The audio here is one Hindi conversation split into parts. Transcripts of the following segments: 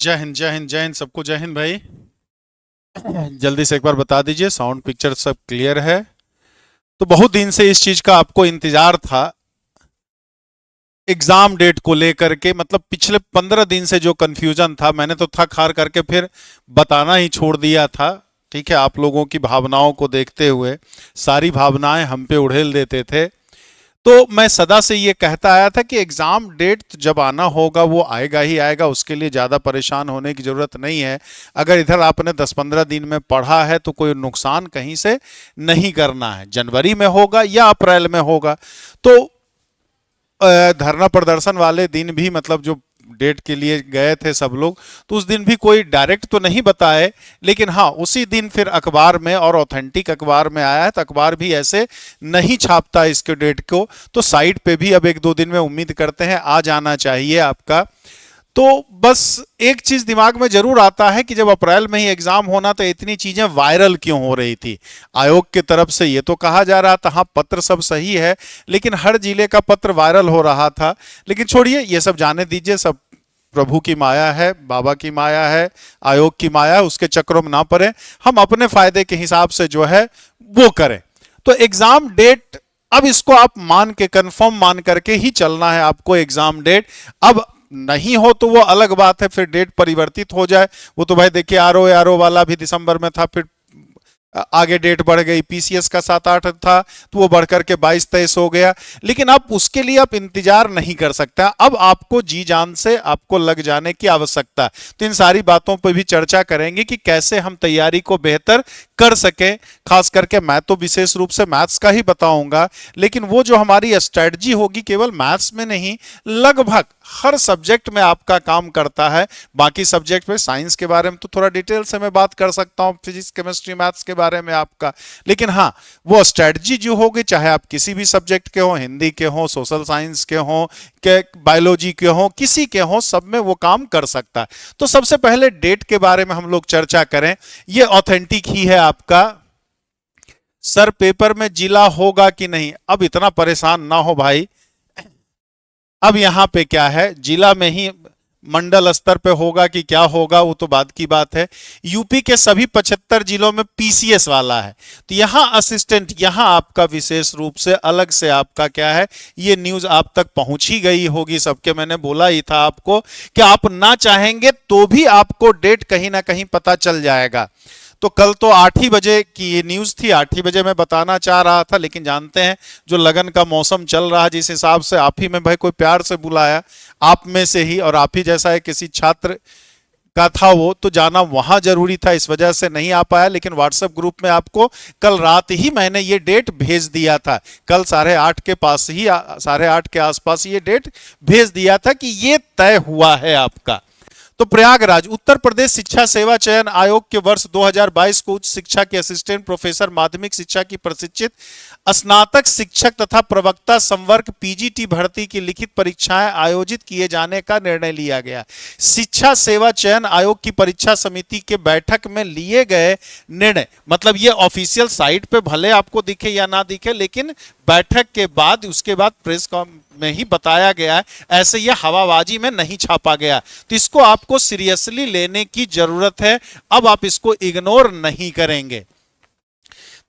जय हिंद जय हिंद जय हिंद, सबको जय हिंद भाई। जल्दी से एक बार बता दीजिए साउंड पिक्चर सब क्लियर है। तो बहुत दिन से इस चीज का आपको इंतजार था, एग्जाम डेट को लेकर के। मतलब पिछले 15 दिन से जो कंफ्यूजन था, मैंने तो थक हार करके फिर बताना ही छोड़ दिया था। ठीक है, आप लोगों की भावनाओं को देखते हुए सारी भावनाएं हम पे उड़ेल देते थे। तो मैं सदा से ये कहता आया था कि एग्जाम डेट जब आना होगा वो आएगा ही आएगा, उसके लिए ज़्यादा परेशान होने की ज़रूरत नहीं है। अगर इधर आपने 10-15 दिन में पढ़ा है तो कोई नुकसान कहीं से नहीं करना है। जनवरी में होगा या अप्रैल में होगा। तो धरना प्रदर्शन वाले दिन भी, मतलब जो डेट के लिए गए थे सब लोग, तो उस दिन भी कोई डायरेक्ट तो नहीं बताए, लेकिन हाँ उसी दिन फिर अखबार में, और ऑथेंटिक अखबार में आया है। तो अखबार भी ऐसे नहीं छापता इसके डेट को, तो साइट पे भी अब 1-2 दिन में उम्मीद करते हैं आ जाना चाहिए आपका। तो बस एक चीज दिमाग में जरूर आता है कि जब अप्रैल में ही एग्जाम होना तो इतनी चीजें वायरल क्यों हो रही थी। आयोग की तरफ से ये तो कहा जा रहा था, हाँ पत्र सब सही है, लेकिन हर जिले का पत्र वायरल हो रहा था। लेकिन छोड़िए, ये सब जाने दीजिए, सब प्रभु की माया है, बाबा की माया है, आयोग की माया है, उसके चक्रों में ना पड़े। हम अपने फायदे के हिसाब से जो है वो करें। तो एग्जाम डेट, अब इसको आप मान के, कंफर्म मान करके ही चलना है आपको। एग्जाम डेट अब नहीं हो तो वो अलग बात है, फिर डेट परिवर्तित हो जाए। वो तो भाई देखिए, आरओ वाला भी दिसंबर में था, फिर आगे डेट बढ़ गई। पीसीएस का 7-8 था तो वो बढ़कर के 22-23 हो गया। लेकिन अब उसके लिए आप इंतजार नहीं कर सकता, अब आपको जी जान से आपको लग जाने की आवश्यकता है। तो इन सारी बातों पर भी चर्चा करेंगे कि कैसे हम तैयारी को बेहतर कर सके। खास करके मैं तो विशेष रूप से मैथ्स का ही बताऊंगा, लेकिन वो जो हमारी स्ट्रेटजी होगी केवल मैथ्स में नहीं, लगभग हर सब्जेक्ट में आपका काम करता है। बाकी सब्जेक्ट में, साइंस के बारे में तो थोड़ा डिटेल से मैं बात कर सकता हूं, फिजिक्स केमिस्ट्री मैथ्स के बारे में आपका। लेकिन हाँ, वो स्ट्रेटजी जो होगी, चाहे आप किसी भी सब्जेक्ट के हो, हिंदी के हो, सोशल साइंस के हो, के बायोलॉजी के हो, किसी के हो, सब में वो काम कर सकता है। तो सबसे पहले डेट के बारे में हम लोग चर्चा करें। ये ऑथेंटिक ही है आपका। सर पेपर में जिला होगा कि नहीं, अब इतना परेशान ना हो भाई। अब यहां पे क्या है, जिला में ही मंडल स्तर पे होगा कि क्या होगा वो तो बाद की बात है। यूपी के सभी 75 जिलों में पीसीएस वाला है। तो यहां असिस्टेंट, यहां आपका विशेष रूप से अलग से आपका क्या है, ये न्यूज आप तक पहुंच ही गई होगी सबके। मैंने बोला ही था आपको कि आप ना चाहेंगे तो भी आपको डेट कहीं ना कहीं पता चल जाएगा। तो कल तो 8 ही बजे की ये न्यूज थी, 8 ही बजे मैं बताना चाह रहा था, लेकिन जानते हैं जो लगन का मौसम चल रहा है, जिस हिसाब से आप ही में भाई कोई प्यार से बुलाया, आप में से ही, और आप ही जैसा है किसी छात्र का था वो, तो जाना वहां जरूरी था, इस वजह से नहीं आ पाया। लेकिन व्हाट्सएप ग्रुप में आपको कल रात ही मैंने ये डेट भेज दिया था। कल 8:30 के पास ही, 8:30 के आसपास ये डेट भेज दिया था कि ये तय हुआ है आपका। तो प्रयागराज, उत्तर प्रदेश शिक्षा सेवा चयन आयोग के वर्ष 2022 को उच्च शिक्षा के असिस्टेंट प्रोफेसर, माध्यमिक शिक्षा की प्रशिक्षित स्नातक शिक्षक तथा प्रवक्ता संवर्ग पीजीटी भर्ती की लिखित परीक्षाएं आयोजित किए जाने का निर्णय लिया गया। शिक्षा सेवा चयन आयोग की परीक्षा समिति के बैठक में लिए गए निर्णय, मतलब ये ऑफिशियल साइट पे भले आपको दिखे या ना दिखे, लेकिन बैठक के बाद, उसके बाद प्रेस में ही बताया गया है, ऐसे ये हवाबाजी में नहीं छापा गया। तो इसको आपको सीरियसली लेने की जरूरत है, अब आप इसको इग्नोर नहीं करेंगे।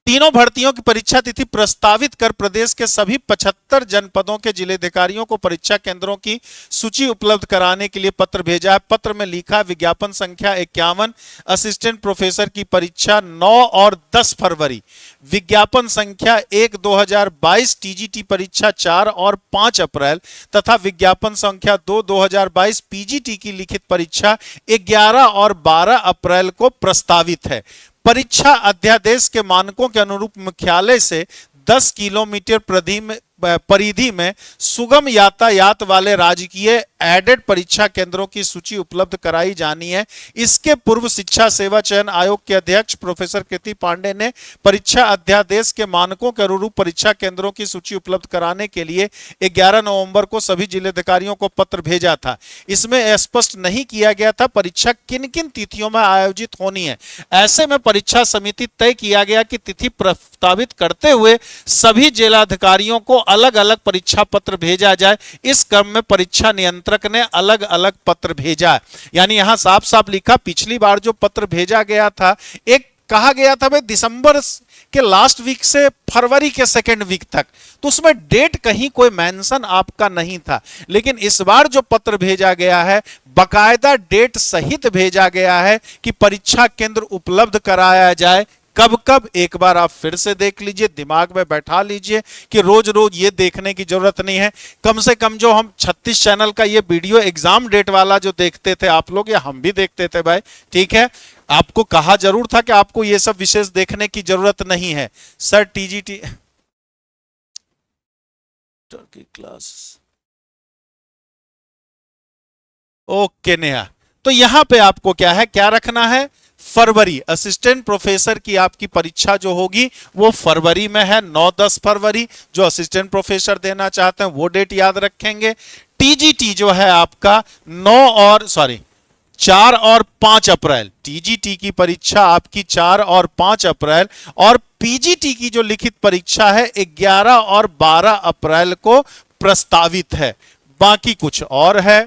तीनों भर्तियों की परीक्षा तिथि प्रस्तावित कर प्रदेश के सभी 75 जनपदों के जिलाधिकारियों को परीक्षा केंद्रों की सूची उपलब्ध कराने के लिए पत्र भेजा है। पत्र में लिखा, विज्ञापन संख्या 51, असिस्टेंट प्रोफेसर की परीक्षा 9 और 10 फरवरी, विज्ञापन संख्या 1 2022 टीजीटी परीक्षा 4 और 5 अप्रैल तथा विज्ञापन संख्या 2 2022 पीजीटी की लिखित परीक्षा 11 और 12 अप्रैल को प्रस्तावित है। परीक्षा अध्यादेश के मानकों के अनुरूप मुख्यालय से 10 किलोमीटर परिधि में सुगम यातायात वाले राजकीय एडेड परीक्षा केंद्रों की सूची उपलब्ध कराई जानी है। इसके पूर्व शिक्षा सेवा चयन आयोग के अध्यक्ष प्रोफेसर कृति पांडे ने परीक्षा अध्यादेश के मानकों के अनुरूप परीक्षा केंद्रों की सूची उपलब्ध कराने के लिए 11 नवंबर को सभी जिलाधिकारियों को पत्र भेजा था। इसमें स्पष्ट नहीं किया गया था परीक्षा किन किन तिथियों में आयोजित होनी है। ऐसे में परीक्षा समिति तय किया गया कि तिथि प्रस्तावित करते हुए सभी जिलाधिकारियों को अलग अलग परीक्षा पत्र भेजा जाए। इस क्रम में परीक्षा नियंत्रक ने अलग अलग पत्र भेजा। यानी यहां साफ साफ लिखा, पिछली बार जो पत्र भेजा गया था, एक कहा गया था भाई दिसंबर के लास्ट वीक से फरवरी के सेकेंड वीक तक, तो उसमें डेट कहीं कोई मेंशन आपका नहीं था। लेकिन इस बार जो पत्र भेजा गया है, बकायदा डेट सहित भेजा गया है कि परीक्षा केंद्र उपलब्ध कराया जाए। कब कब, एक बार आप फिर से देख लीजिए, दिमाग में बैठा लीजिए कि रोज रोज ये देखने की जरूरत नहीं है। कम से कम जो हम 36 चैनल का ये वीडियो एग्जाम डेट वाला जो देखते थे आप लोग, या हम भी देखते थे भाई, ठीक है, आपको कहा जरूर था कि आपको ये सब विशेष देखने की जरूरत नहीं है। Sir TGT Turkey class, okay Neha, तो यहां पे आपको क्या है, क्या रखना है, फरवरी। असिस्टेंट प्रोफेसर की आपकी परीक्षा जो होगी वो फरवरी में है, 9-10 फरवरी। जो असिस्टेंट प्रोफेसर देना चाहते हैं वो डेट याद रखेंगे। टीजीटी जो है आपका 4 और 5 अप्रैल, टीजीटी की परीक्षा आपकी 4 और 5 अप्रैल, और पीजीटी की जो लिखित परीक्षा है 11 और 12 अप्रैल को प्रस्तावित है। बाकी कुछ और है।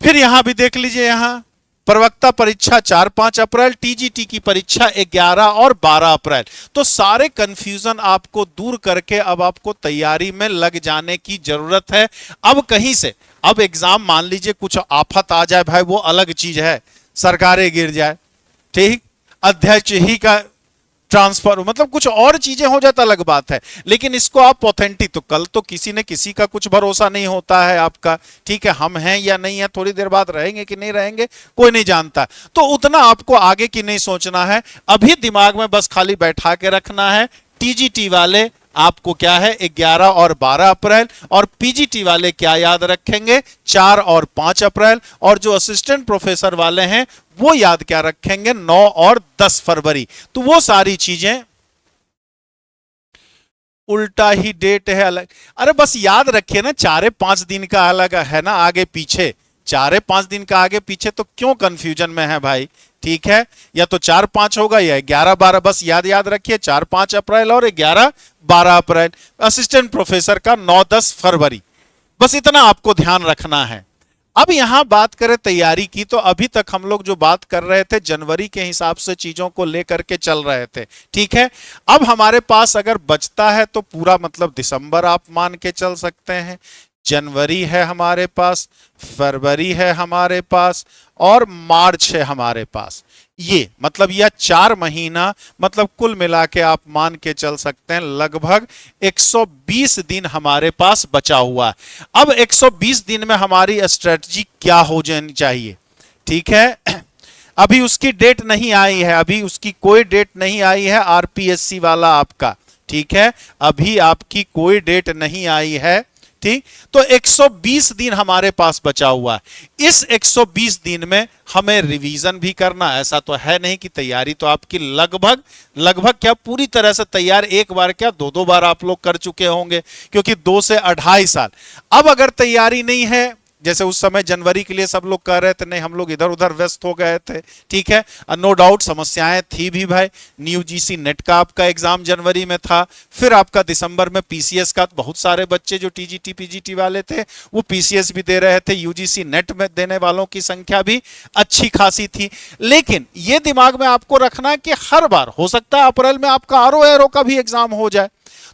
फिर यहां भी देख लीजिए, यहां प्रवक्ता परीक्षा 4-5 अप्रैल, टीजीटी की परीक्षा 11 और 12 अप्रैल। तो सारे कंफ्यूजन आपको दूर करके अब आपको तैयारी में लग जाने की जरूरत है। अब कहीं से, अब एग्जाम मान लीजिए कुछ आफत आ जाए भाई, वो अलग चीज है, सरकारें गिर जाए, ठीक, अध्यक्ष ही का ट्रांसफर, मतलब कुछ और चीजें हो जाता अलग बात है। लेकिन इसको आप ऑथेंटिक, तो कल तो किसी ने किसी का कुछ भरोसा नहीं होता है आपका, ठीक है, हम हैं या नहीं है, थोड़ी देर बाद रहेंगे कि नहीं रहेंगे कोई नहीं जानता। तो उतना आपको आगे की नहीं सोचना है, अभी दिमाग में बस खाली बैठा के रखना है। टीजीटी वाले आपको क्या है 11 और 12 अप्रैल, और पीजीटी वाले क्या याद रखेंगे 4 और 5 अप्रैल, और जो असिस्टेंट प्रोफेसर वाले हैं वो याद क्या रखेंगे 9 और 10 फरवरी। तो वो सारी चीजें, उल्टा ही डेट है अलग, अरे बस याद रखिए ना, 4-5 दिन का अलग है ना आगे पीछे, 4-5 दिन का आगे पीछे, तो क्यों कंफ्यूजन में है भाई, ठीक है, या तो 4-5 होगा या 11-12, बस याद रखिए 4-5 अप्रैल और 11-12 अप्रैल। असिस्टेंट प्रोफेसर का 9-10 फरवरी, बस इतना आपको ध्यान रखना है। अब यहां बात करें तैयारी की, तो अभी तक हम लोग जो बात कर रहे थे जनवरी के हिसाब से चीजों को लेकर के चल रहे थे, ठीक है। अब हमारे पास अगर बचता है तो पूरा मतलब दिसंबर आप मान के चल सकते हैं, जनवरी है हमारे पास, फरवरी है हमारे पास, और मार्च है हमारे पास। ये मतलब यह 4 महीना, मतलब कुल मिला के आप मान के चल सकते हैं लगभग 120 दिन हमारे पास बचा हुआ है। अब 120 दिन में हमारी स्ट्रेटजी क्या हो जानी चाहिए, ठीक है। अभी उसकी डेट नहीं आई है, अभी उसकी कोई डेट नहीं आई है आरपीएससी वाला आपका, ठीक है, अभी आपकी कोई डेट नहीं आई है, ठीक। तो 120 दिन हमारे पास बचा हुआ है। इस 120 दिन में हमें रिवीजन भी करना, ऐसा तो है नहीं कि तैयारी तो आपकी लगभग क्या पूरी तरह से तैयार, एक बार क्या 2-2 बार आप लोग कर चुके होंगे, क्योंकि 2 से 2.5 साल। अब अगर तैयारी नहीं है, जैसे उस समय जनवरी के लिए सब लोग कह रहे थे, नहीं हम लोग इधर उधर व्यस्त हो गए थे, ठीक है, नो डाउट समस्याएं थी भी भाई। यूजीसी नेट का आपका एग्जाम जनवरी में था, फिर आपका दिसंबर में पीसीएस का, बहुत सारे बच्चे जो टीजीटी पीजीटी वाले थे वो पीसीएस भी दे रहे थे, यूजीसी नेट में देने वालों की संख्या भी अच्छी खासी थी। लेकिन ये दिमाग में आपको रखना है कि हर बार हो सकता है अप्रैल में आपका आरओ एरो का भी एग्जाम हो जाए,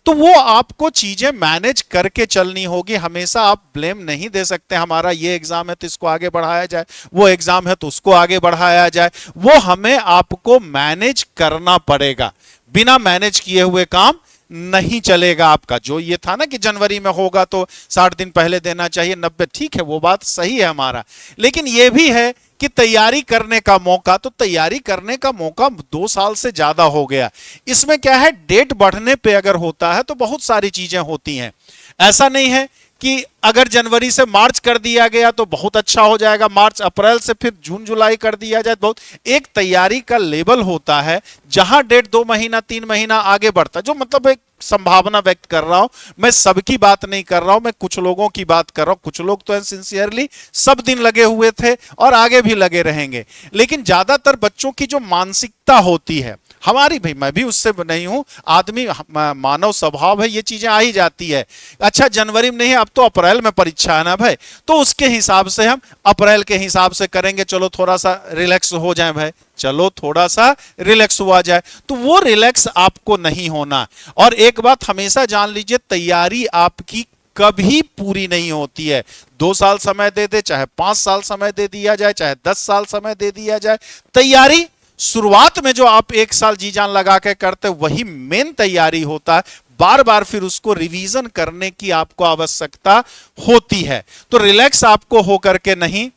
तो वो आपको चीजें मैनेज करके चलनी होगी। हमेशा आप ब्लेम नहीं दे सकते, हमारा ये एग्जाम है तो इसको आगे बढ़ाया जाए, वो एग्जाम है तो उसको आगे बढ़ाया जाए, वो हमें आपको मैनेज करना पड़ेगा। बिना मैनेज किए हुए काम नहीं चलेगा आपका। जो ये था ना कि जनवरी में होगा तो 60 दिन पहले देना चाहिए, 90, ठीक है, वो बात सही है हमारा, लेकिन ये भी है कि तैयारी करने का मौका, तो तैयारी करने का मौका 2 साल से ज्यादा हो गया। इसमें क्या है, डेट बढ़ने पे अगर होता है तो बहुत सारी चीजें होती हैं। ऐसा नहीं है कि अगर जनवरी से मार्च कर दिया गया तो बहुत अच्छा हो जाएगा, मार्च अप्रैल से फिर जून जुलाई कर दिया जाए बहुत। एक तैयारी का लेवल होता है जहां डेट 2 महीना 3 महीना आगे बढ़ता है, जो मतलब एक संभावना व्यक्त कर रहा हूं मैं, सबकी बात नहीं कर रहा हूं मैं, कुछ लोगों की बात कर रहा हूं। कुछ लोग तो सिंसियरली सब दिन लगे हुए थे और आगे भी लगे रहेंगे, लेकिन ज्यादातर बच्चों की जो मानसिकता होती है हमारी भाई, मैं भी उससे नहीं हूं, आदमी मानव स्वभाव है, ये चीजें आ ही जाती है। अच्छा जनवरी में नहीं है, अब तो अप्रैल में परीक्षा है ना भाई, तो उसके हिसाब से हम अप्रैल के हिसाब से करेंगे, चलो थोड़ा सा रिलैक्स हो जाए भाई, चलो थोड़ा सा रिलैक्स हुआ जाए। तो वो रिलैक्स आपको नहीं होना। और एक बात हमेशा जान लीजिए, तैयारी आपकी कभी पूरी नहीं होती है। 2 साल समय दे दे, चाहे 5 साल समय दे दिया जाए, चाहे 10 साल समय दे दिया जाए, तैयारी शुरुआत में जो आप 1 साल जी जान लगा के करते वही मेन तैयारी होता है। बार बार फिर उसको रिवीजन करने की आपको आवश्यकता होती है। तो रिलैक्स आपको होकर के नहीं,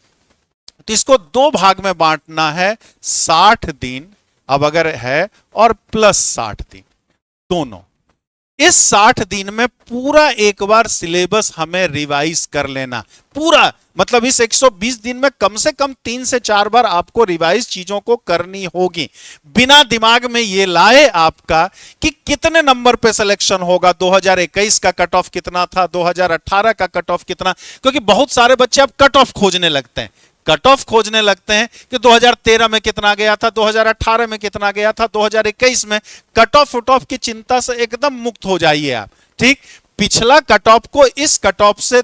तो इसको 2 भाग में बांटना है, 60 दिन अब अगर है और +60 दिन दोनों। इस 60 दिन में पूरा एक बार सिलेबस हमें रिवाइज कर लेना पूरा, मतलब इस 120 दिन में कम से कम 3 से 4 बार आपको रिवाइज चीजों को करनी होगी, बिना दिमाग में ये लाए आपका कि कितने नंबर पे सिलेक्शन होगा, 2021 का कट ऑफ कितना था, 2018 का कट ऑफ कितना, क्योंकि बहुत सारे बच्चे अब कट ऑफ खोजने लगते हैं, कट ऑफ खोजने लगते हैं कि 2013 में कितना गया था, 2018 में कितना गया था, 2021 में। कट ऑफ उट ऑफ की चिंता से एकदम मुक्त हो जाइए आप, ठीक। पिछला कट ऑफ को इस कट ऑफ से,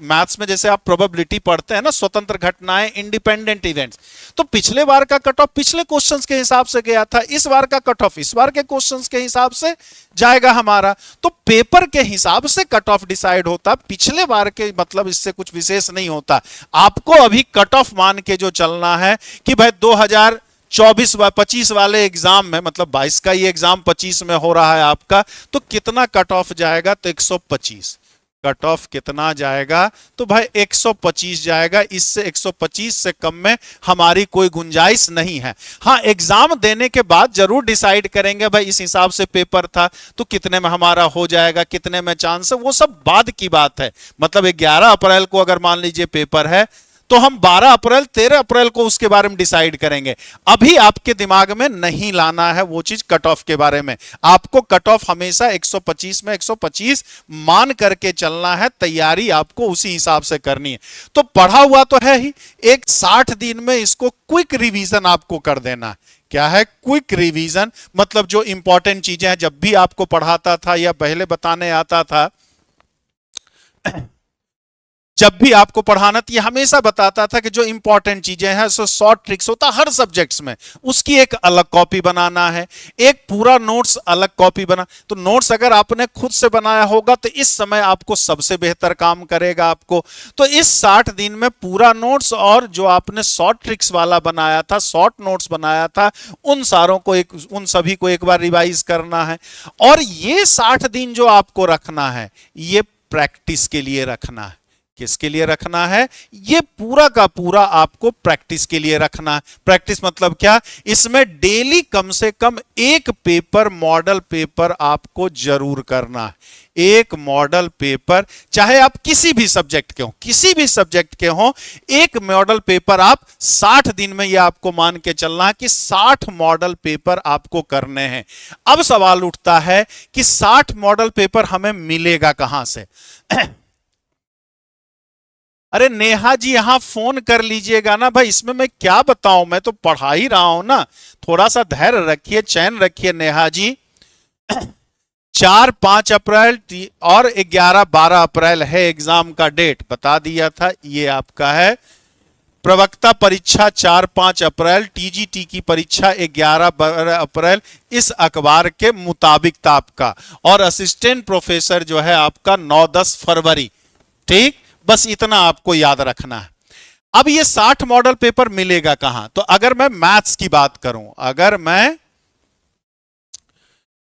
मैथ्स में जैसे आप प्रोबेबिलिटी पढ़ते हैं ना, स्वतंत्र घटनाएं, इंडिपेंडेंट इवेंट्स, तो पिछले बार का कट ऑफ पिछले क्वेश्चंस के हिसाब से गया था, इस बार का कट ऑफ इस बार के क्वेश्चंस के हिसाब से जाएगा हमारा। तो पेपर के हिसाब से कट ऑफ डिसाइड होता, पिछले बार के मतलब इससे कुछ विशेष नहीं होता। आपको अभी कट ऑफ मान के जो चलना है कि भाई 2024-25 वाले एग्जाम में, मतलब 22 का ये एग्जाम 25 में हो रहा है आपका, तो कितना कट ऑफ जाएगा, तो 125। कट ऑफ कितना जाएगा, तो भाई 125 जाएगा, इससे 125 से कम में हमारी कोई गुंजाइश नहीं है। हाँ, एग्जाम देने के बाद जरूर डिसाइड करेंगे भाई इस हिसाब से पेपर था तो कितने में हमारा हो जाएगा, कितने में चांस है, वो सब बाद की बात है। मतलब 11 अप्रैल को अगर मान लीजिए पेपर है, तो हम 12 अप्रैल 13 अप्रैल को उसके बारे में डिसाइड करेंगे। अभी आपके दिमाग में नहीं लाना है वो चीज कट ऑफ के बारे में। आपको कट ऑफ हमेशा 125 में 125 मान करके चलना है, तैयारी आपको उसी हिसाब से करनी है। तो पढ़ा हुआ तो है ही, एक 60 दिन में इसको क्विक रिवीजन आपको कर देना है। क्या है क्विक रिवीजन? मतलब जो इंपॉर्टेंट चीजें हैं, जब भी आपको पढ़ाता था या पहले बताने आता था, जब भी आपको पढ़ाना था, ये हमेशा बताता था कि जो इंपॉर्टेंट चीजें हैं, सो शॉर्ट ट्रिक्स होता हर सब्जेक्ट्स में, उसकी एक अलग कॉपी बनाना है, एक पूरा नोट्स अलग कॉपी बना। तो नोट्स अगर आपने खुद से बनाया होगा तो इस समय आपको सबसे बेहतर काम करेगा आपको। तो इस 60 दिन में पूरा नोट्स और जो आपने शॉर्ट ट्रिक्स वाला बनाया था, शॉर्ट नोट्स बनाया था, उन सारों को उन सभी को एक बार रिवाइज करना है। और ये 60 दिन जो आपको रखना है, ये प्रैक्टिस के लिए रखना है। किसके लिए रखना है? ये पूरा का पूरा आपको प्रैक्टिस के लिए रखना है। प्रैक्टिस मतलब क्या? इसमें डेली कम से कम एक पेपर, मॉडल पेपर आपको जरूर करना है। एक मॉडल पेपर, चाहे आप किसी भी सब्जेक्ट के हो, किसी भी सब्जेक्ट के हो, एक मॉडल पेपर आप 60 दिन में, ये आपको मान के चलना है कि 60 मॉडल पेपर आपको करने हैं। अब सवाल उठता है कि 60 मॉडल पेपर हमें मिलेगा कहां से? अरे नेहा जी यहां फोन कर लीजिएगा ना भाई, इसमें मैं क्या बताऊं, मैं तो पढ़ा ही रहा हूं ना, थोड़ा सा धैर्य रखिए, चैन रखिए नेहा जी। 4-5 अप्रैल और 11-12 अप्रैल है एग्जाम का डेट, बता दिया था। ये आपका है प्रवक्ता परीक्षा 4-5 अप्रैल, टीजीटी की परीक्षा 11-12 अप्रैल, इस अखबार के मुताबिक था आपका। और असिस्टेंट प्रोफेसर जो है आपका 9-10 फरवरी। ठीक, बस इतना आपको याद रखना है। अब ये 60 मॉडल पेपर मिलेगा कहां? तो अगर मैं मैथ्स की बात करूं, अगर मैं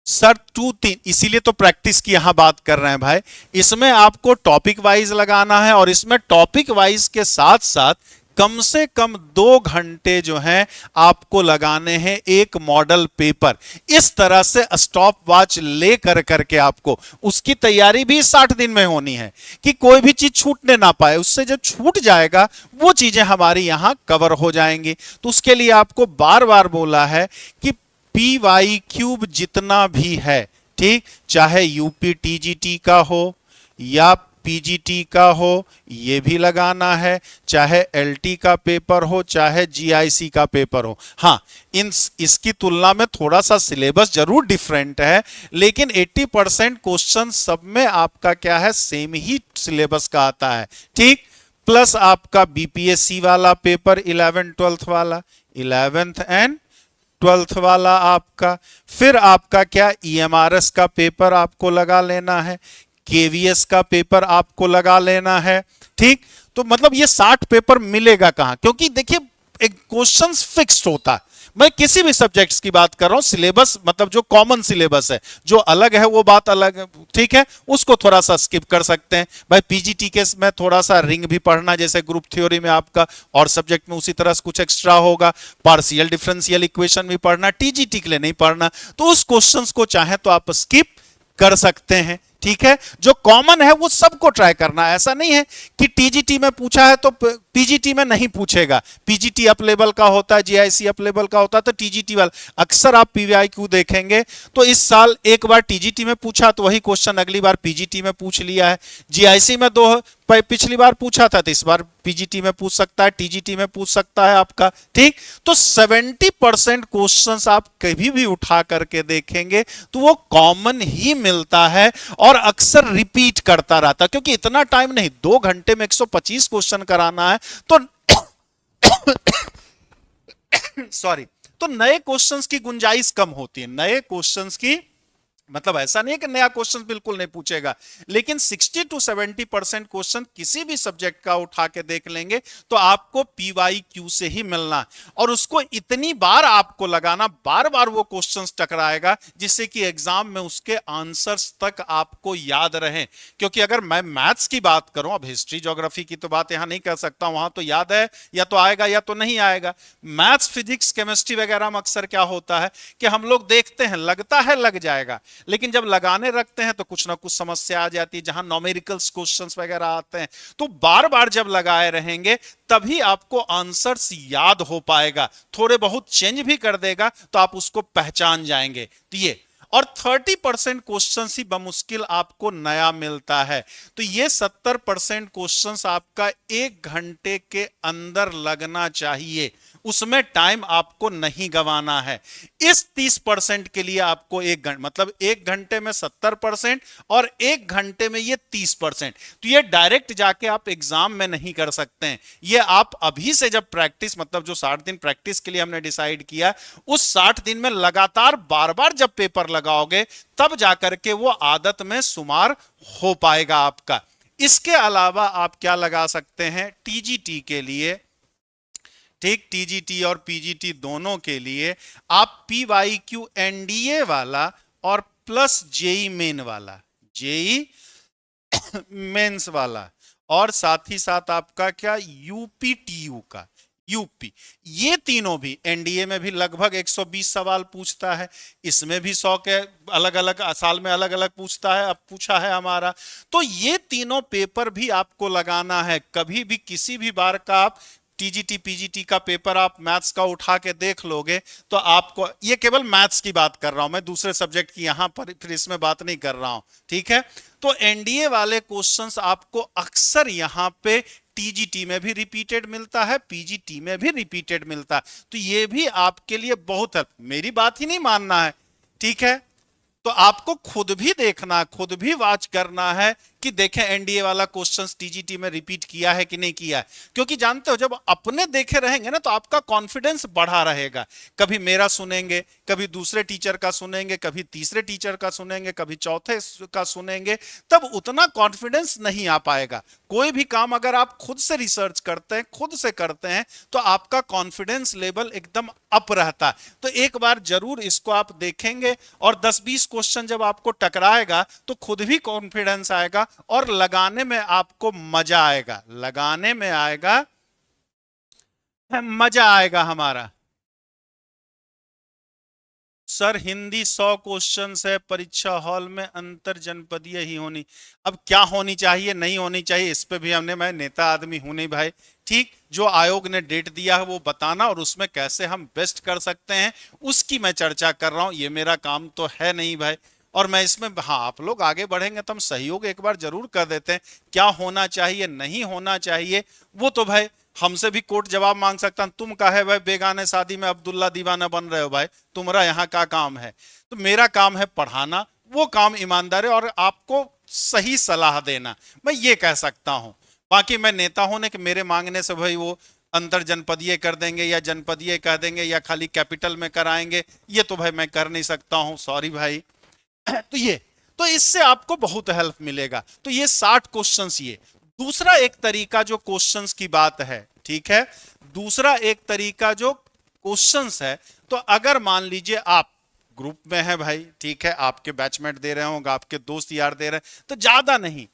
सर 2-3, इसीलिए तो प्रैक्टिस की यहां बात कर रहे हैं भाई, इसमें आपको टॉपिक वाइज लगाना है और इसमें टॉपिक वाइज के साथ साथ कम से कम 2 घंटे जो हैं आपको लगाने हैं एक मॉडल पेपर। इस तरह से स्टॉप वॉच ले करके आपको उसकी तैयारी भी 60 दिन में होनी है कि कोई भी चीज छूटने ना पाए। उससे जब छूट जाएगा वो चीजें हमारी यहां कवर हो जाएंगी। तो उसके लिए आपको बार बार बोला है कि PY³ जितना भी है, ठीक, चाहे यूपी टीजीटी का हो या पीजीटी का हो ये भी लगाना है, चाहे एलटी का पेपर हो चाहे जीआईसी का पेपर हो। हाँ, इसकी तुलना में थोड़ा सा सिलेबस जरूर डिफरेंट है, लेकिन 80% क्वेश्चन सब में आपका क्या है, सेम ही सिलेबस का आता है। ठीक, प्लस आपका बीपीएससी वाला पेपर 11th 12th वाला, 11th एंड 12th वाला आपका, फिर आपका क्या ईएमआरएस का पेपर आपको लगा लेना है, केवीएस का पेपर आपको लगा लेना है। ठीक, तो मतलब ये 60 पेपर मिलेगा कहां, क्योंकि देखिए एक क्वेश्चन फिक्स्ड होता है। मैं किसी भी सब्जेक्ट्स की बात कर रहा हूं, सिलेबस मतलब जो कॉमन सिलेबस है, जो अलग है वो बात अलग है। ठीक है, उसको थोड़ा सा स्किप कर सकते हैं भाई। पीजीटी के में थोड़ा सा रिंग भी पढ़ना, जैसे ग्रुप थ्योरी में आपका, और सब्जेक्ट में उसी तरह से कुछ एक्स्ट्रा होगा। पार्शियल डिफरेंशियल इक्वेशन भी पढ़ना, टीजीटी के लिए नहीं पढ़ना, तो उस क्वेश्चंस को चाहे तो आप स्किप कर सकते हैं। ठीक है, जो कॉमन है वो सबको ट्राई करना है। ऐसा नहीं है कि टीजीटी में पूछा है तो पीजीटी में नहीं पूछेगा। पीजीटी अप लेवल का होता है, जीआईसी अप लेवल का होता है, तो टीजीटी वाला अक्सर आप पीवीआईक्यू देखेंगे तो इस साल एक बार टीजीटी में पूछा तो वही क्वेश्चन अगली बार पीजीटी में पूछ लिया है। जीआईसी में पिछली बार पूछा था तो इस बार पीजीटी में पूछ सकता है, टीजीटी में पूछ सकता है आपका। ठीक, तो 70% क्वेश्चंस आप कभी भी उठा करके देखेंगे तो वो कॉमन ही मिलता है और अक्सर रिपीट करता रहता, क्योंकि इतना टाइम नहीं, 2 घंटे में 125 क्वेश्चन कराना है तो सॉरी, तो नए क्वेश्चंस की गुंजाइश कम होती है। नए क्वेश्चंस की मतलब ऐसा नहीं है कि नया क्वेश्चन बिल्कुल नहीं पूछेगा, लेकिन 60 to 70% क्वेश्चन किसी भी सब्जेक्ट का उठा के देख लेंगे तो आपको पीवाईक्यू से ही मिलना, और उसको इतनी बार आपको लगाना, बार बार वो क्वेश्चंस टकराएगा जिससे कि एग्जाम में उसके आंसर्स तक आपको याद रहे। क्योंकि अगर मैं मैथ्स की बात करूं, अब हिस्ट्री ज्योग्राफी की तो बात यहां नहीं कर सकता, वहां तो याद है या तो आएगा या तो नहीं आएगा। मैथ्स फिजिक्स केमिस्ट्री वगैरह में अक्सर क्या होता है कि हम लोग देखते हैं लगता है लग जाएगा, लेकिन जब लगाने रखते हैं तो कुछ ना कुछ समस्या आ जाती है, जहां न्यूमेरिकल्स क्वेश्चंस वगैरह आते हैं। तो बार बार जब लगाए रहेंगे तभी आपको आंसर्स याद हो पाएगा। थोड़े बहुत चेंज भी कर देगा तो आप उसको पहचान जाएंगे। तो ये, और 30% क्वेश्चन ही बमुश्किल आपको नया मिलता है। तो ये 70% क्वेश्चन आपका 1 घंटे के अंदर लगना चाहिए, उसमें टाइम आपको नहीं गंवाना है। इस 30% के लिए आपको 1 घंटे, मतलब 1 घंटे में 70% और 1 घंटे में ये 30%। तो ये डायरेक्ट जाके आप एग्जाम में नहीं कर सकते हैं। ये आप अभी से जब प्रैक्टिस, मतलब जो 60 दिन प्रैक्टिस के लिए हमने डिसाइड किया, उस 60 दिन में लगातार बार बार जब पेपर लगाओगे तब जाकर के वो आदत में शुमार हो पाएगा आपका। इसके अलावा आप क्या लगा सकते हैं टीजीटी के लिए, ठीक, टीजीटी और पीजीटी दोनों के लिए आप पीवाईक्यू एनडीए वाला और प्लस जेई मेन वाला, जेई मेंस वाला, और साथ ही साथ आपका क्या यूपीटीयू का, यूपी, ये तीनों भी एनडीए में भी लगभग 120 सवाल पूछता है, इसमें भी 100 के अलग अलग साल में अलग अलग पूछता है, अब पूछा है हमारा। तो ये तीनों पेपर भी आपको लगाना है। कभी भी किसी भी बार का आप टीजीटी पीजीटी का पेपर आप मैथ्स का उठा के देख लोगे तो आपको, ये केवल मैथ्स की बात कर रहा हूं मैं, दूसरे सब्जेक्ट की यहां पर फिर इसमें बात नहीं कर रहा हूं। ठीक है, तो एनडीए वाले क्वेश्चंस आपको अक्सर यहां पे टीजीटी में भी रिपीटेड मिलता है, पीजीटी में भी रिपीटेड मिलता है। तो ये भी आपके लिए बहुत है, मेरी बात ही नहीं मानना है। ठीक है, तो आपको खुद भी देखना, खुद भी वॉच करना है कि देखें एनडीए वाला क्वेश्चंस टीजीटी में रिपीट किया है कि नहीं किया है। क्योंकि जानते हो जब अपने देखे रहेंगे ना तो आपका कॉन्फिडेंस बढ़ा रहेगा। कभी मेरा सुनेंगे, कभी दूसरे टीचर का सुनेंगे, कभी तीसरे टीचर का सुनेंगे, कभी चौथे का सुनेंगे, तब उतना कॉन्फिडेंस नहीं आ पाएगा। कोई भी काम अगर आप खुद से रिसर्च करते हैं, खुद से करते हैं, तो आपका कॉन्फिडेंस लेवल एकदम अप रहता है। तो एक बार जरूर इसको आप देखेंगे और 10-20 क्वेश्चन जब आपको टकराएगा तो खुद भी कॉन्फिडेंस आएगा और लगाने में आपको मजा आएगा, लगाने में आएगा, मजा आएगा हमारा। सर हिंदी 100 क्वेश्चन है, परीक्षा हॉल में अंतर जनपदीय ही होनी, अब क्या होनी चाहिए नहीं होनी चाहिए इस पे भी हमने, मैं नेता आदमी हूं नहीं भाई। ठीक, जो आयोग ने डेट दिया है वो बताना और उसमें कैसे हम बेस्ट कर सकते हैं उसकी मैं चर्चा कर रहा हूं, ये मेरा काम तो है नहीं भाई। और मैं इसमें, हाँ आप लोग आगे बढ़ेंगे तो हम सहयोग एक बार जरूर कर देते हैं। क्या होना चाहिए नहीं होना चाहिए वो तो भाई हमसे भी कोर्ट जवाब मांग सकता है। तुम काहे भाई बेगाने शादी में अब्दुल्ला दीवाना बन रहे हो भाई, तुम्हारा यहाँ का काम है? तो मेरा काम है पढ़ाना, वो काम ईमानदार है, और आपको सही सलाह देना, मैं ये कह सकता हूं। बाकी मैं नेता होने के मेरे मांगने से भाई वो अंतर जनपदीय कर देंगे या जनपदीय कह देंगे या खाली कैपिटल में कराएंगे, ये तो भाई मैं कर नहीं सकता हूं, सॉरी भाई। तो ये, तो इससे आपको बहुत हेल्प मिलेगा। तो ये 60 क्वेश्चंस। ये दूसरा एक तरीका जो क्वेश्चंस की बात है, ठीक है, दूसरा एक तरीका जो क्वेश्चंस है, तो अगर मान लीजिए आप ग्रुप में है भाई, ठीक है, आपके बैचमेट दे रहे होंगे, आपके दोस्त यार दे रहे हैं, तो ज्यादा नहीं,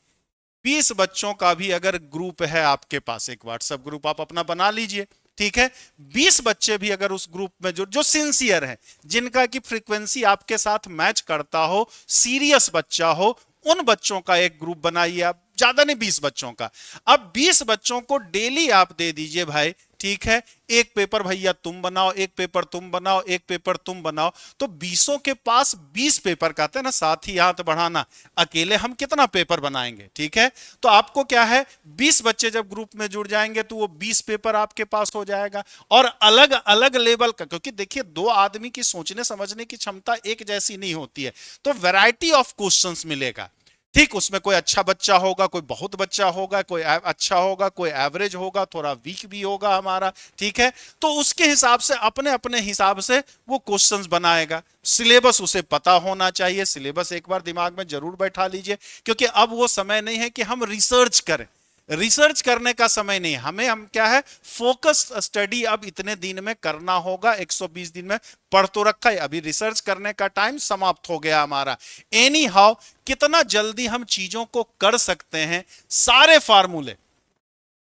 20 बच्चों का भी अगर ग्रुप है आपके पास, एक व्हाट्सएप ग्रुप आप अपना बना लीजिए, ठीक है, 20 बच्चे भी अगर उस ग्रुप में जो जो सिंसियर है, जिनका की फ्रीक्वेंसी आपके साथ मैच करता हो, सीरियस बच्चा हो, उन बच्चों का एक ग्रुप बनाइए आप, ज्यादा नहीं 20 बच्चों का। अब 20 बच्चों को डेली आप दे दीजिए भाई, ठीक है, एक पेपर भैया तुम बनाओ, एक पेपर तुम बनाओ, एक पेपर तुम बनाओ, तो 20 के पास 20 पेपर, कहते हैं ना साथ ही हाथ बढ़ाना, अकेले हम कितना पेपर बनाएंगे, ठीक है। तो आपको क्या है, 20 बच्चे जब ग्रुप में जुड़ जाएंगे तो वो 20 पेपर आपके पास हो जाएगा, और अलग अलग लेवल का, क्योंकि देखिए दो आदमी की सोचने समझने की क्षमता एक जैसी नहीं होती है, तो वैरायटी ऑफ क्वेश्चंस मिलेगा, ठीक, उसमें कोई अच्छा बच्चा होगा, कोई बहुत बच्चा होगा, कोई अच्छा होगा, कोई एवरेज होगा, थोड़ा वीक भी होगा हमारा, ठीक है। तो उसके हिसाब से अपने अपने हिसाब से वो क्वेश्चंस बनाएगा। सिलेबस उसे पता होना चाहिए, सिलेबस एक बार दिमाग में जरूर बैठा लीजिए, क्योंकि अब वो समय नहीं है कि हम रिसर्च करें, रिसर्च करने का समय नहीं, हमें हम क्या है, फोकस स्टडी अब इतने दिन में करना होगा, 120 दिन में पढ़ तो रखा है, अभी रिसर्च करने का टाइम समाप्त हो गया हमारा। एनी हाउ, कितना जल्दी हम चीजों को कर सकते हैं, सारे फार्मूले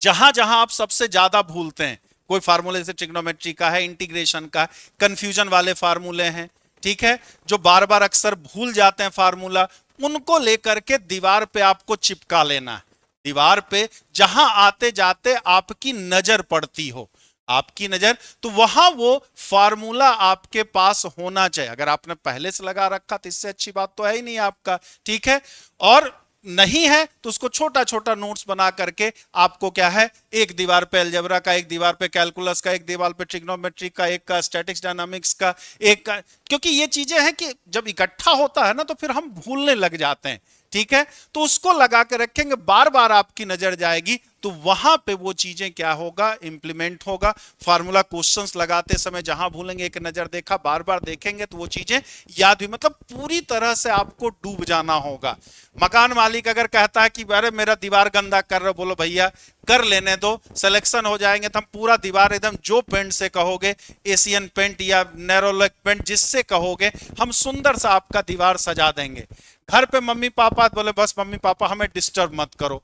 जहां जहां आप सबसे ज्यादा भूलते हैं, कोई फार्मूले जैसे ट्रिग्नोमेट्री का है, इंटीग्रेशन का, कंफ्यूजन वाले फार्मूले हैं, ठीक है, जो बार बार अक्सर भूल जाते हैं फार्मूला, उनको लेकर के दीवार पे आपको चिपका लेना है। दीवार पे जहां आते जाते आपकी नजर पड़ती हो, आपकी नजर, तो वहां वो फार्मूला आपके पास होना चाहिए। अगर आपने पहले से लगा रखा तो इससे अच्छी बात तो है ही नहीं आपका, ठीक है। और नहीं है तो उसको छोटा छोटा नोट्स बना करके आपको क्या है, एक दीवार पे अलजेब्रा का, एक दीवार पे कैलकुलस का, एक दीवार पे ट्रिग्नोमेट्री का, एक का स्टैटिक्स डायनामिक्स का, एक का, क्योंकि ये चीजें हैं कि जब इकट्ठा होता है ना तो फिर हम भूलने लग जाते हैं, ठीक है। तो उसको लगा के रखेंगे, बार बार आपकी नजर जाएगी तो वहां पे वो चीजें क्या होगा, इंप्लीमेंट होगा। फार्मूला क्वेश्चंस लगाते समय जहां भूलेंगे, एक नजर देखा, बार बार देखेंगे तो वो चीजें याद भी, मतलब पूरी तरह से आपको डूब जाना होगा। मकान मालिक अगर कहता है कि अरे मेरा दीवार गंदा कर रहे हो, बोलो भैया कर लेने दो, सिलेक्शन हो जाएंगे तो हम पूरा दीवार एकदम जो पेंट से कहोगे, एशियन पेंट या नैरोलैक पेंट, जिससे कहोगे हम सुंदर सा आपका दीवार सजा देंगे। घर पे मम्मी पापा बोले बस मम्मी पापा हमें डिस्टर्ब मत करो,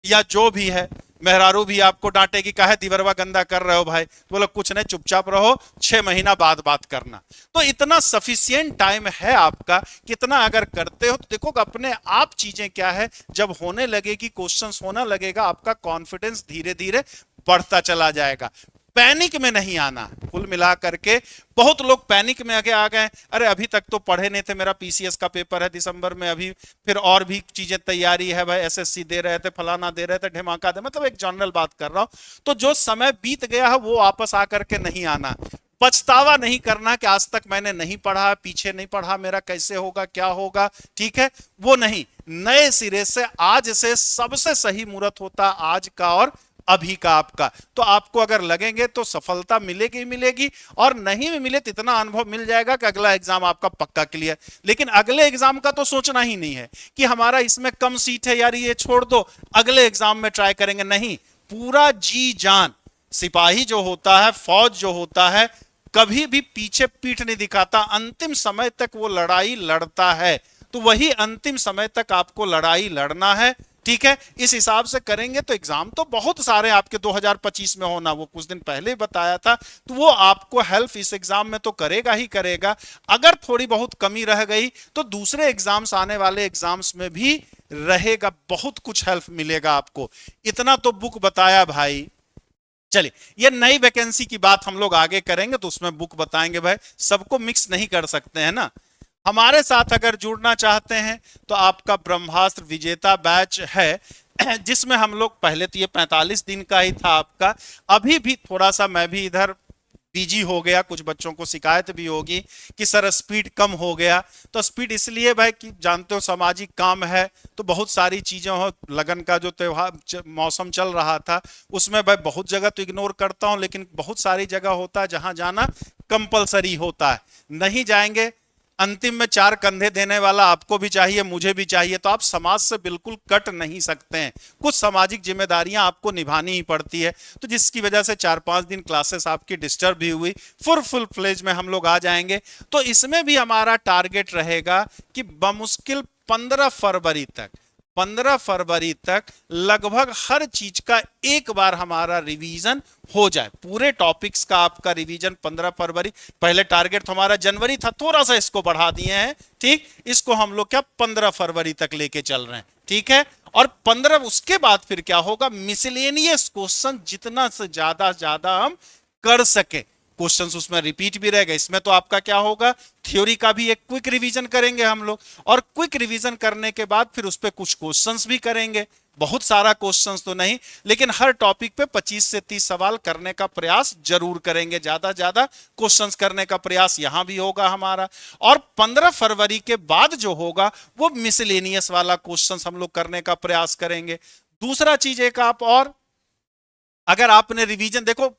या जो भी है, मेहरारू भी आपको डांटेगी, काहे दीवरवा गंदा कर रहे हो भाई, तो बोलो कुछ नहीं चुपचाप रहो, 6 महीना बाद बात करना। तो इतना सफिशिएंट टाइम है आपका, कितना अगर करते हो तो देखो अपने आप चीजें क्या है, जब होने लगेगी, क्वेश्चंस होना लगेगा, आपका कॉन्फिडेंस धीरे धीरे बढ़ता चला जाएगा। पैनिक में नहीं आना, कुल मिला करके बहुत लोग पैनिक में आगे आ गए, अरे अभी तक तो पढ़े नहीं थे, मेरा पीसीएस का पेपर है दिसंबर में, अभी फिर और भी चीजें तैयारी है भाई, एसएससी दे रहे थे, फलाना दे रहे थे, ढिमाका दे, मतलब एक जनरल बात कर रहा हूं। तो जो समय बीत गया है वो वापस आकर के नहीं आना, पछतावा नहीं करना कि आज तक मैंने नहीं पढ़ा, पीछे नहीं पढ़ा, मेरा कैसे होगा, क्या होगा, ठीक है, वो नहीं, नए सिरे से आज से सबसे सही मुहूर्त होता आज का और अभी का आपका। तो आपको अगर लगेंगे तो सफलता मिलेगी ही मिलेगी, और नहीं भी मिले तो इतना अनुभव मिल जाएगा कि अगला एग्जाम आपका पक्का क्लियर। लेकिन अगले एग्जाम का तो सोचना ही नहीं है कि हमारा इसमें कम सीट है यार ये छोड़ दो, अगले एग्जाम में ट्राई करेंगे, नहीं, पूरा जी जान। सिपाही जो होता है, फौज जो होता है, कभी भी पीछे पीठ नहीं दिखाता, अंतिम समय तक वो लड़ाई लड़ता है। तो वही अंतिम समय तक आपको लड़ाई लड़ना है, ठीक है। इस हिसाब से करेंगे तो एग्जाम तो बहुत सारे आपके 2025 में होना, वो कुछ दिन पहले ही बताया था, तो वो आपको हेल्प इस एग्जाम में तो करेगा ही करेगा। अगर थोड़ी बहुत कमी रह गई तो दूसरे एग्जाम्स, आने वाले एग्जाम्स में भी रहेगा, बहुत कुछ हेल्प मिलेगा आपको। इतना तो बुक बताया भाई। चलिए, ये नई वैकेंसी की बात हम लोग आगे करेंगे तो उसमें बुक बताएंगे भाई, सबको मिक्स नहीं कर सकते हैं ना। हमारे साथ अगर जुड़ना चाहते हैं तो आपका ब्रह्मास्त्र विजेता बैच है, जिसमें हम लोग पहले तो ये 45 दिन का ही था आपका, अभी भी थोड़ा सा मैं भी इधर बिजी हो गया, कुछ बच्चों को शिकायत भी होगी कि सर स्पीड कम हो गया। तो स्पीड इसलिए भाई कि जानते हो सामाजिक काम है, तो बहुत सारी चीजें हो, लगन का जो त्योहार मौसम चल रहा था उसमें भाई बहुत जगह तो इग्नोर करता हूं, लेकिन बहुत सारी जगह होता है जहां जाना कंपलसरी होता है, नहीं जाएंगे अंतिम में चार कंधे देने वाला आपको भी चाहिए, मुझे भी चाहिए, तो आप समाज से बिल्कुल कट नहीं सकते हैं, कुछ सामाजिक जिम्मेदारियां आपको निभानी ही पड़ती है। तो जिसकी वजह से 4-5 दिन क्लासेस आपकी डिस्टर्ब भी हुई, फुल फ्लेज में हम लोग आ जाएंगे। तो इसमें भी हमारा टारगेट रहेगा कि बमुश्किल 15 फरवरी तक लगभग हर चीज का एक बार हमारा रिवीजन हो जाए, पूरे टॉपिक्स का आपका रिवीजन 15 फरवरी। पहले टारगेट तो हमारा जनवरी था, थोड़ा सा इसको बढ़ा दिए हैं, ठीक, इसको हम लोग क्या 15 फरवरी तक लेके चल रहे हैं, ठीक है। और 15 उसके बाद फिर क्या होगा, मिसलेनियस क्वेश्चन जितना से ज्यादा हम कर सके, क्वेश्चंस उसमें रिपीट भी रहेगा। इसमें तो आपका क्या होगा, थ्योरी का भी एक क्विक रिवीजन करेंगे हम लोग, और क्विक रिवीजन करने के बाद फिर उस पर कुछ क्वेश्चंस भी करेंगे, बहुत सारा क्वेश्चंस तो नहीं, लेकिन हर टॉपिक पे 25 से 30 सवाल करने का प्रयास जरूर करेंगे, ज्यादा क्वेश्चंस करने का प्रयास यहां भी होगा हमारा। और 15 फरवरी के बाद जो होगा वो मिसलेनियस वाला क्वेश्चंस हम लोग करने का प्रयास करेंगे। दूसरा चीज एक आप और, अगर आपने रिवीजन देखो,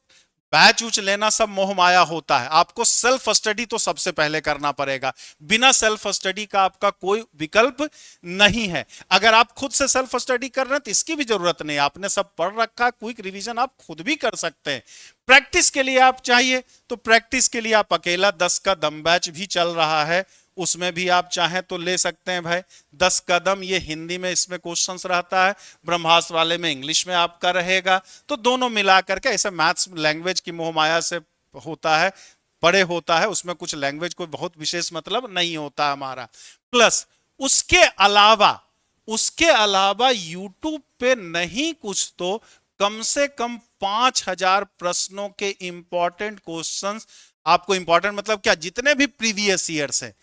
बैच उच लेना सब मोह माया होता है, आपको सेल्फ स्टडी तो सबसे पहले करना पड़ेगा, बिना सेल्फ स्टडी का आपका कोई विकल्प नहीं है। अगर आप खुद से सेल्फ स्टडी कर रहे हैं तो इसकी भी जरूरत नहीं, आपने सब पढ़ रखा, क्विक रिवीजन आप खुद भी कर सकते हैं। प्रैक्टिस के लिए आप चाहिए तो प्रैक्टिस के लिए आप अकेला 10 का दम बैच भी चल रहा है, उसमें भी आप चाहें तो ले सकते हैं भाई। 10 कदम ये हिंदी में इसमें क्वेश्चंस रहता है, ब्रह्मास्त्र वाले में इंग्लिश में आपका रहेगा, तो दोनों मिला करके, ऐसे मैथ्स लैंग्वेज की मोहमाया से होता है, पढ़े होता है, उसमें कुछ लैंग्वेज कोई बहुत विशेष मतलब नहीं होता हमारा। प्लस उसके अलावा यूट्यूब पे नहीं कुछ तो कम से कम 5000 प्रश्नों के इंपॉर्टेंट क्वेश्चंस, आपको इंपॉर्टेंट मतलब क्या, जितने भी प्रीवियस ईयर्स है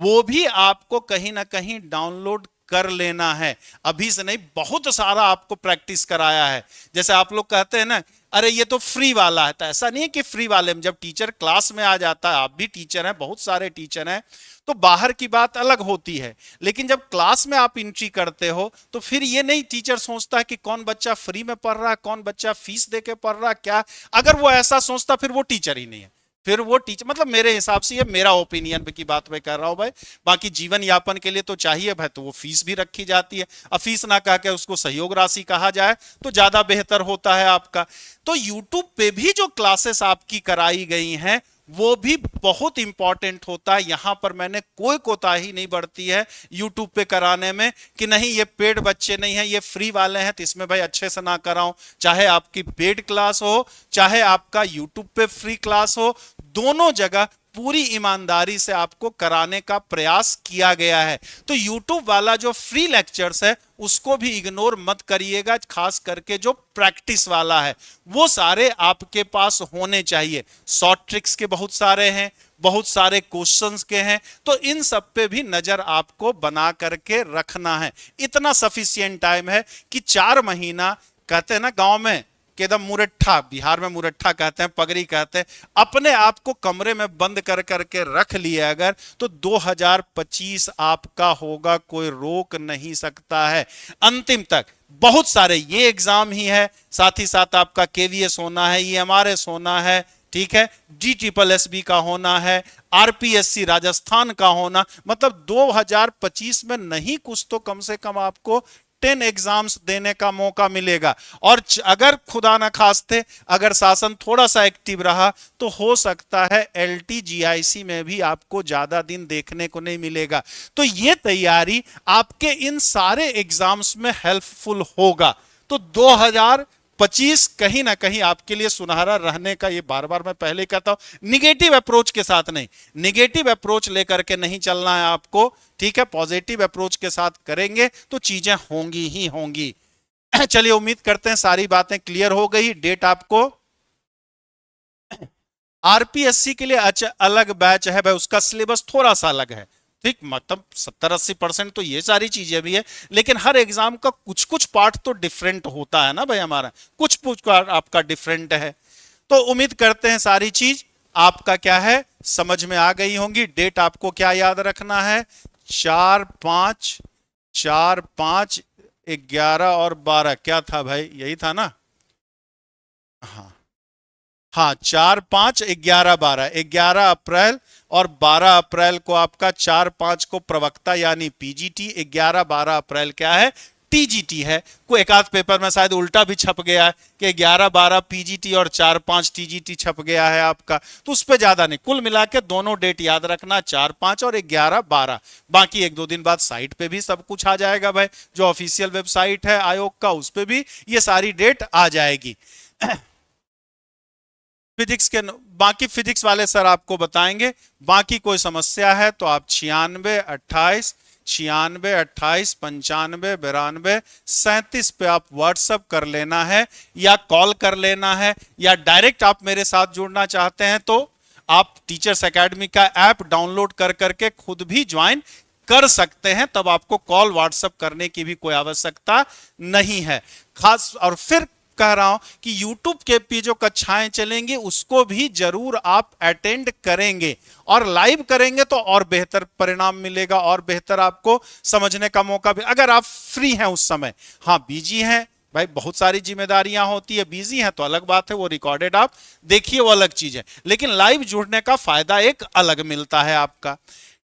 वो भी आपको कहीं ना कहीं डाउनलोड कर लेना है, अभी से नहीं, बहुत सारा आपको प्रैक्टिस कराया है। जैसे आप लोग कहते हैं ना, अरे ये तो फ्री वाला है, तो ऐसा नहीं है कि फ्री वाले में, जब टीचर क्लास में आ जाता है, आप भी टीचर हैं, बहुत सारे टीचर हैं, तो बाहर की बात अलग होती है, लेकिन जब क्लास में आप एंट्री करते हो तो फिर ये नहीं टीचर सोचता है कि कौन बच्चा फ्री में पढ़ रहा है, कौन बच्चा फीस दे के पढ़ रहा है, क्या, अगर वो ऐसा सोचता फिर वो टीचर ही नहीं है, फिर वो टीचर, मतलब मेरे हिसाब से, ये मेरा ओपिनियन की बात मैं कर रहा हूं भाई, बाकी जीवन यापन के लिए तो चाहिए भाई, तो वो फीस भी रखी जाती है, अब फीस ना कह के उसको सहयोग राशि कहा जाए तो ज्यादा बेहतर होता है आपका। तो यूट्यूब पे भी जो क्लासेस आपकी कराई गई हैं वो भी बहुत इंपॉर्टेंट होता है, यहां पर मैंने कोई कोताही नहीं बढ़ती है यूट्यूब पे कराने में कि नहीं ये पेड बच्चे नहीं है, ये फ्री वाले हैं तो इसमें भाई अच्छे से ना कराऊं, चाहे आपकी पेड क्लास हो चाहे आपका यूट्यूब पे फ्री क्लास हो, दोनों जगह पूरी ईमानदारी से आपको कराने का प्रयास किया गया है। तो YouTube वाला जो फ्री लेक्चर्स है उसको भी इग्नोर मत करिएगा, खास करके जो प्रैक्टिस वाला है वो सारे आपके पास होने चाहिए, शॉर्ट ट्रिक्स के बहुत सारे हैं, बहुत सारे क्वेश्चंस के हैं, तो इन सब पे भी नजर आपको बना करके रखना है। इतना सफिशिएंट टाइम है कि 4 महीना, कहते हैं ना गांव में कि एकदम मुरट्ठा, बिहार में मुरट्ठा कहते हैं, पगड़ी कहते हैं, अपने आप को कमरे में बंद कर करके रख लिए अगर, तो 2025 आपका होगा, कोई रोक नहीं सकता है अंतिम तक। बहुत सारे ये एग्जाम ही है, साथ ही साथ आपका केवीएस होना है, ईएमआरएस होना है, ठीक है, GSSB का होना है, आरपीएससी राजस्थान का होना, मतलब 2025 में नहीं कुछ तो कम से कम आपको 10 एग्जाम्स देने का मौका मिलेगा। और अगर खुदा न खास्ते अगर शासन थोड़ा सा एक्टिव रहा तो हो सकता है LTGIC में भी आपको ज्यादा दिन देखने को नहीं मिलेगा। तो ये तैयारी आपके इन सारे एग्जाम्स में हेल्पफुल होगा। तो 2025 कहीं ना कहीं आपके लिए सुनहरा रहने का, ये बार बार मैं पहले कहता हूं, निगेटिव अप्रोच के साथ नहीं, निगेटिव अप्रोच लेकर के नहीं चलना है आपको, ठीक है, पॉजिटिव अप्रोच के साथ करेंगे तो चीजें होंगी ही होंगी। चलिए उम्मीद करते हैं सारी बातें क्लियर हो गई। डेट आपको आरपीएससी के लिए अच्छा अलग बैच है भाई, उसका सिलेबस थोड़ा सा अलग है, ठीक, मतलब 70-80% तो ये सारी चीजें भी है, लेकिन हर एग्जाम का कुछ कुछ पार्ट तो डिफरेंट होता है ना भाई हमारा, कुछ कुछ पार्ट आपका डिफरेंट है। तो उम्मीद करते हैं सारी चीज आपका क्या है समझ में आ गई होंगी। डेट आपको क्या याद रखना है, 4-5, 4-5-11 और 12, क्या था भाई, यही था ना। हाँ हाँ, 4-5-11-12, 11 अप्रैल और 12 अप्रैल को आपका 4-5 को प्रवक्ता यानी पीजीटी, 11-12 अप्रैल क्या है, टीजीटी है। कोई एक आध पेपर में शायद उल्टा भी छप गया है कि 11-12 पीजीटी और 4-5 टीजीटी छप गया है आपका, तो उस पर ज्यादा नहीं, कुल मिला के दोनों डेट याद रखना, 4-5 और 11-12। बाकी एक दो दिन बाद साइट पे भी सब कुछ आ जाएगा भाई, जो ऑफिशियल वेबसाइट है आयोग का उस पे भी ये सारी डेट आ जाएगी। फिजिक्स के बाकी फिजिक्स वाले सर आपको बताएंगे। बाकी कोई समस्या है तो आप 96-28 पे आप व्हाट्सअप कर लेना है या कॉल कर लेना है, या डायरेक्ट आप मेरे साथ जुड़ना चाहते हैं तो आप टीचर्स एकेडमी का ऐप डाउनलोड कर करके खुद भी ज्वाइन कर सकते हैं, तब आपको कॉल व्हाट्सएप करने की भी कोई आवश्यकता नहीं है खास। और फिर कह रहा हूं कि YouTube के पे जो कक्षाएं चलेंगी उसको भी जरूर आप अटेंड करेंगे, और लाइव करेंगे तो और बेहतर परिणाम मिलेगा और बेहतर आपको समझने का मौका भी, अगर आप फ्री हैं उस समय। हाँ बिजी हैं भाई, बहुत सारी जिम्मेदारियां होती है, बिजी हैं तो अलग बात है, वो रिकॉर्डेड आप देखिए वो अलग चीज है, लेकिन लाइव जुड़ने का फायदा एक अलग मिलता है आपका।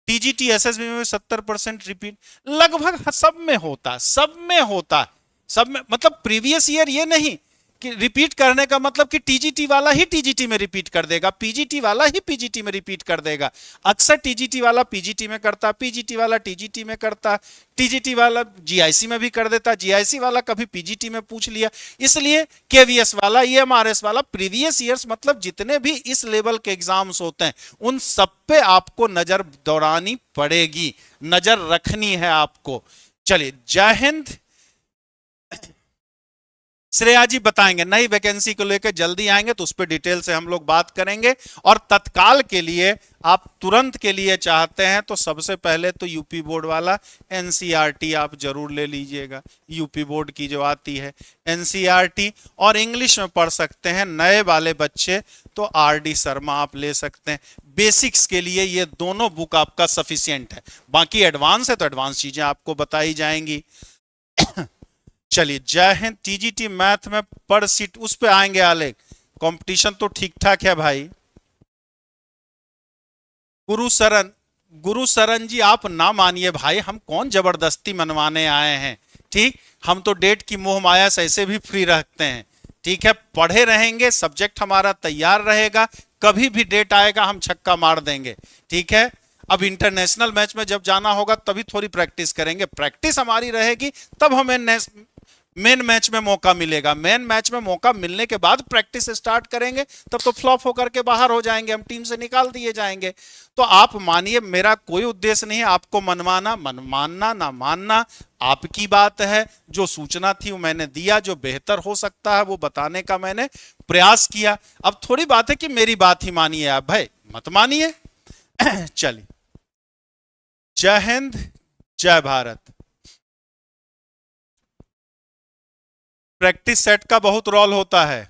टीजीटी एसएसबी में 70% रिपीट लगभग सब में होता है, सब में होता है, सब में, मतलब प्रीवियस ईयर ये नहीं कि रिपीट करने का मतलब कि टीजीटी वाला ही टीजीटी में रिपीट कर देगा, पीजीटी वाला ही पीजीटी में रिपीट कर देगा। अक्सर टीजीटी वाला पीजीटी में करता, पीजीटी वाला टीजीटी में करता, टीजीटी वाला जीआईसी में भी कर देता, जीआईसी वाला कभी पीजीटी में पूछ लिया। इसलिए केवीएस वाला, ईएमआरएस वाला, प्रीवियस ईयर्स मतलब जितने भी इस लेवल के एग्जाम्स होते हैं उन सब पे आपको नजर दौड़ानी पड़ेगी, नजर रखनी है आपको। चलिए, जय हिंद। श्रेया जी बताएंगे, नई वैकेंसी को लेकर जल्दी आएंगे तो उस पर डिटेल से हम लोग बात करेंगे। और तत्काल के लिए आप तुरंत के लिए चाहते हैं तो सबसे पहले तो यूपी बोर्ड वाला एनसीईआरटी आप जरूर ले लीजिएगा, यूपी बोर्ड की जो आती है एनसीईआरटी, और इंग्लिश में पढ़ सकते हैं नए वाले बच्चे तो आरडी शर्मा आप ले सकते हैं। बेसिक्स के लिए ये दोनों बुक आपका सफिशियंट है, बाकी एडवांस है तो एडवांस चीजें आपको बताई जाएंगी। चलिए, जय हिंद। टीजीटी मैथ में पर सीट उस पे आएंगे आलेख, कंपटीशन तो ठीक ठाक है भाई। गुरु सरन जी आप ना मानिए भाई, हम कौन जबरदस्ती मनवाने आए हैं, ठीक, हम तो डेट की मोह माया से ऐसे भी फ्री रखते हैं, ठीक है, पढ़े रहेंगे, सब्जेक्ट हमारा तैयार रहेगा, कभी भी डेट आएगा हम छक्का मार देंगे, ठीक है। अब इंटरनेशनल मैच में जब जाना होगा तभी थोड़ी प्रैक्टिस करेंगे, प्रैक्टिस हमारी रहेगी तब हमें मेन मैच में मौका मिलेगा, मेन मैच में मौका मिलने के बाद प्रैक्टिस स्टार्ट करेंगे, तब तो फ्लॉप होकर के बाहर हो जाएंगे, हम टीम से निकाल दिए जाएंगे। तो आप मानिए, मेरा कोई उद्देश्य नहीं है आपको मनवाना, मानना ना मानना आपकी बात है, जो सूचना थी वो मैंने दिया, जो बेहतर हो सकता है वो बताने का मैंने प्रयास किया। अब थोड़ी बात है कि मेरी बात ही मानिए आप भाई, मत मानिए। चलिए, जय हिंद, जय भारत। प्रैक्टिस सेट का बहुत रोल होता है।